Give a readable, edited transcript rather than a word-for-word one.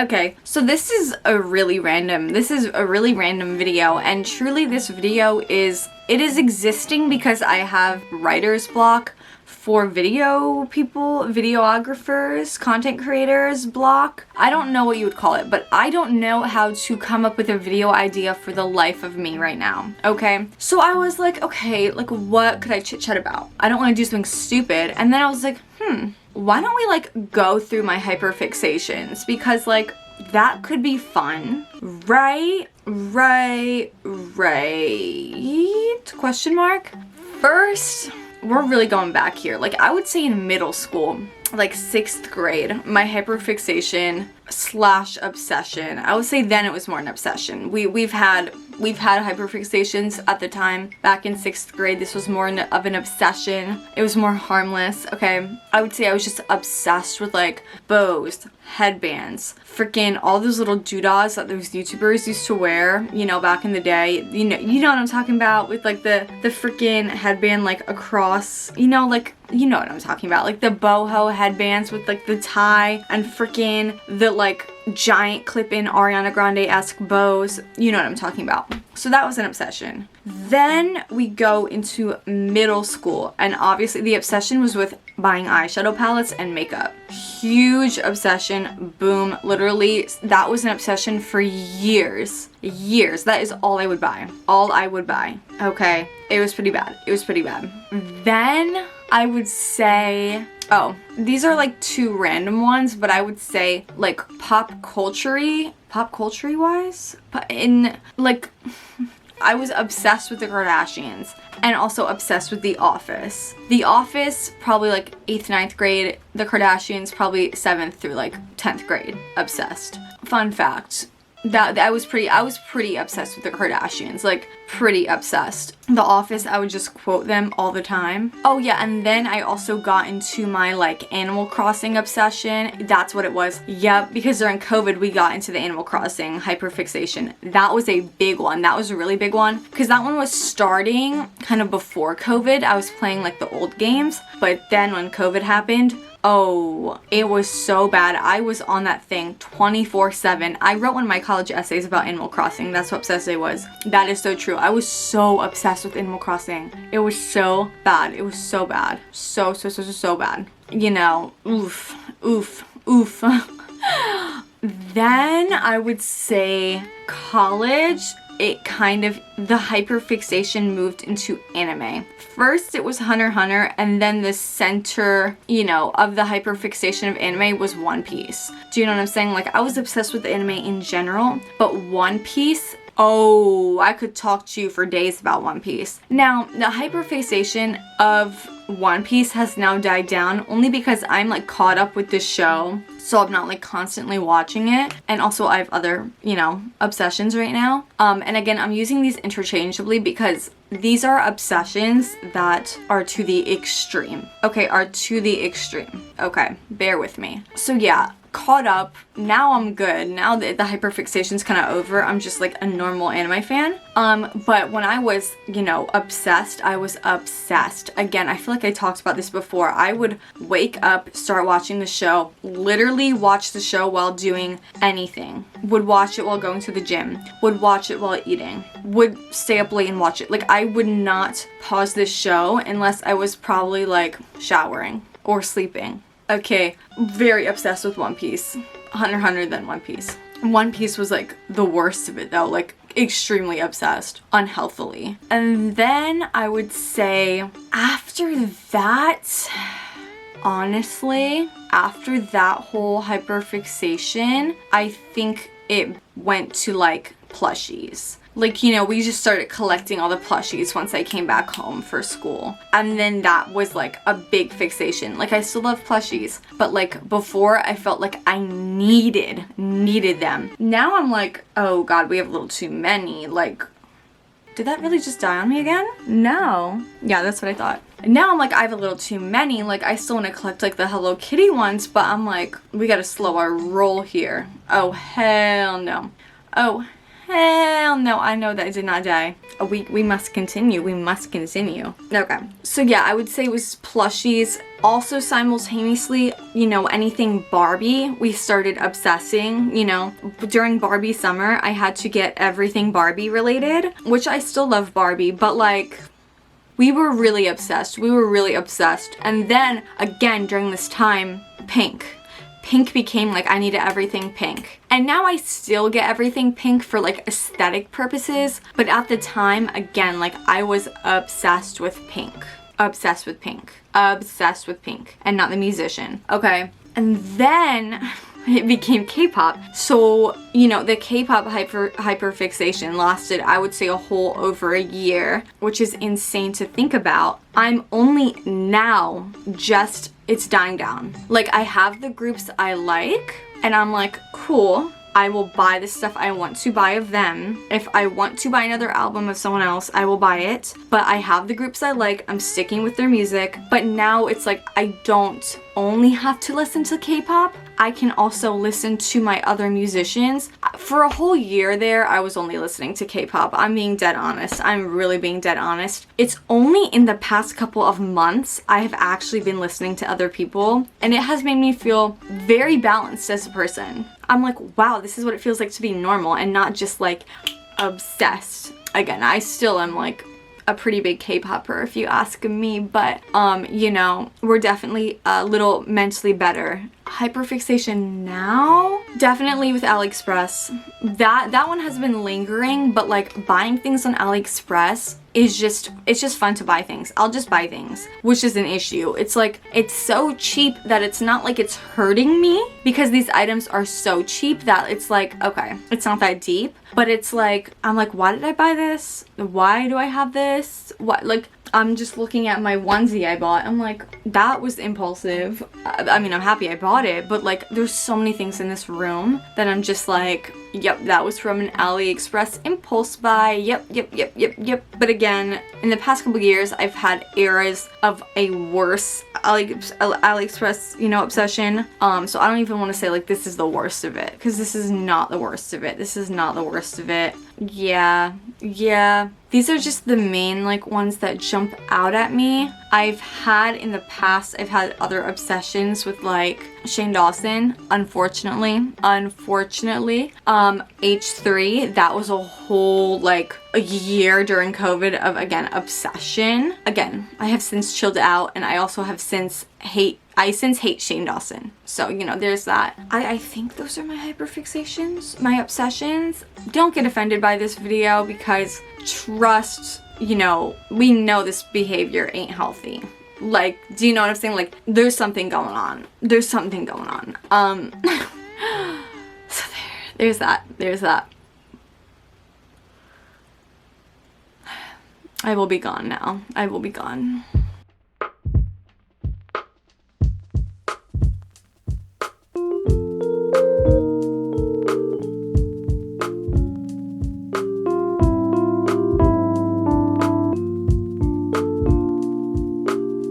Okay, so this is a really random video, and truly this video is existing because I have writer's block for video people, videographers, content creators block. I don't know what you would call it, but I don't know how to come up with a video idea for the life of me right now, okay? So I was like, okay, like what could I chit chat about? I don't want to do something stupid. And then I was like, why don't we like go through my hyperfixations? Because like that could be fun, right? Question mark? First, we're really going back here. Like I would say in middle school, like 6th grade, my hyperfixation / obsession. I would say then it was more an obsession. We've had hyperfixations at the time. Back in 6th grade, this was more of an obsession. It was more harmless, okay? I would say I was just obsessed with like bows, headbands, freaking all those little doodahs that those YouTubers used to wear, you know, back in the day. You know what I'm talking about, with like the freaking headband like across, you know, like, you know what I'm talking about, like the boho headbands with like the tie and freaking the like giant clip-in Ariana Grande-esque bows. You know what I'm talking about. So that was an obsession. Then we go into middle school, and obviously the obsession was with buying eyeshadow palettes and makeup. Huge obsession. Boom. Literally, that was an obsession for years. That is all I would buy. Okay. It was pretty bad. Then I would say, oh, these are like 2 random ones, but I would say like pop culture wise, in like, I was obsessed with the Kardashians and also obsessed with The Office. The Office, probably like 8th, 9th grade. The Kardashians, probably 7th through like 10th grade. Obsessed. Fun fact. That I was pretty obsessed with the Kardashians, like pretty obsessed. The Office, I would just quote them all the time. Oh yeah, and then I also got into my like Animal Crossing obsession. That's what it was. Yep, because during COVID we got into the Animal Crossing hyperfixation. That was a big one. That was a really big one because that one was starting kind of before COVID. I was playing like the old games, but then when COVID happened, oh, it was so bad. I was on that thing 24/7. I wrote one of my college essays about Animal Crossing. That's what obsessed I was. That is so true. I was so obsessed with Animal Crossing. It was so bad. It was so bad. So bad. You know, oof. Then I would say college, the hyperfixation moved into anime. First it was Hunter x Hunter, and then the center, you know, of the hyperfixation of anime was One Piece. Do you know what I'm saying? Like, I was obsessed with anime in general, but One Piece, oh, I could talk to you for days about One Piece. Now, the hyperfixation of One Piece has now died down only because I'm like caught up with this show, so I'm not like constantly watching it, and also I have other, you know, obsessions right now. And again, I'm using these interchangeably because these are obsessions that are to the extreme. Okay, Okay, bear with me. So yeah, caught up. Now I'm good. Now that the hyperfixation's kind of over, I'm just like a normal anime fan. But when I was, you know, obsessed, I was obsessed. Again, I feel like I talked about this before. I would wake up, start watching the show, literally watch the show while doing anything. Would watch it while going to the gym. Would watch it while eating. Would stay up late and watch it. Like, I would not pause this show unless I was probably like showering or sleeping. Okay, very obsessed with One Piece. Hunter x Hunter, then One Piece. One Piece was like the worst of it though, like extremely obsessed, unhealthily. And then I would say after that, honestly, after that whole hyperfixation, I think it went to like plushies. Like, you know, we just started collecting all the plushies once I came back home for school. And then that was like a big fixation. Like, I still love plushies, but like before I felt like I needed them. Now I'm like, oh God, we have a little too many. Like, did that really just die on me again? No. Yeah, that's what I thought. Now I'm like, I have a little too many. Like, I still want to collect like the Hello Kitty ones, but I'm like, we gotta slow our roll here. Oh, hell no. Oh, Hell no, I know that I did not die. We must continue. We must continue. Okay. So yeah, I would say it was plushies. Also simultaneously, you know, anything Barbie, we started obsessing, you know. During Barbie summer, I had to get everything Barbie related, which I still love Barbie, but like, we were really obsessed. We were really obsessed. And then again, during this time, pink. Pink became like, I needed everything pink. And now I still get everything pink for like aesthetic purposes. But at the time, again, like I was obsessed with pink. Obsessed with pink. Obsessed with pink. And not the musician. Okay. And then it became K-pop. So, you know, the K-pop hyperfixation lasted, I would say, a whole over a year, which is insane to think about. I'm only now just, it's dying down. Like, I have the groups I like, and I'm like, cool. I will buy the stuff I want to buy of them. If I want to buy another album of someone else, I will buy it. But I have the groups I like. I'm sticking with their music. But now it's like I don't only have to listen to K-pop. I can also listen to my other musicians. For a whole year there, I was only listening to K-pop. I'm being dead honest. I'm really being dead honest. It's only in the past couple of months I have actually been listening to other people. And it has made me feel very balanced as a person. I'm like, wow, this is what it feels like to be normal and not just like obsessed. Again, I still am like a pretty big K-popper if you ask me, but you know, we're definitely a little mentally better. Hyperfixation now? Definitely with AliExpress. That one has been lingering, but like buying things on AliExpress is just, it's just fun to buy things. I'll just buy things, which is an issue. It's like, it's so cheap that it's not like it's hurting me because these items are so cheap that it's like, okay, it's not that deep, but it's like, I'm like, why did I buy this? Why do I have this? What, like, I'm just looking at my onesie I bought. I'm like, that was impulsive. I mean, I'm happy I bought it, but like, there's so many things in this room that I'm just like, yep, that was from an AliExpress impulse buy. Yep. But again, in the past couple years, I've had eras of a worse AliExpress, you know, obsession. So I don't even want to say like this is the worst of it, because this is not the worst of it. This is not the worst of it. Yeah. These are just the main like ones that jump out at me. I've had in the past, I've had other obsessions with like Shane Dawson, unfortunately. H3, that was a whole like a year during COVID of, again, obsession. Again, I have since chilled out, and I also have since hate Shane Dawson. So, you know, there's that. I think those are my hyperfixations, my obsessions. Don't get offended by this video because trust, you know, we know this behavior ain't healthy. Like, do you know what I'm saying? Like, there's something going on. There's something going on. So there's that. I will be gone now. I will be gone.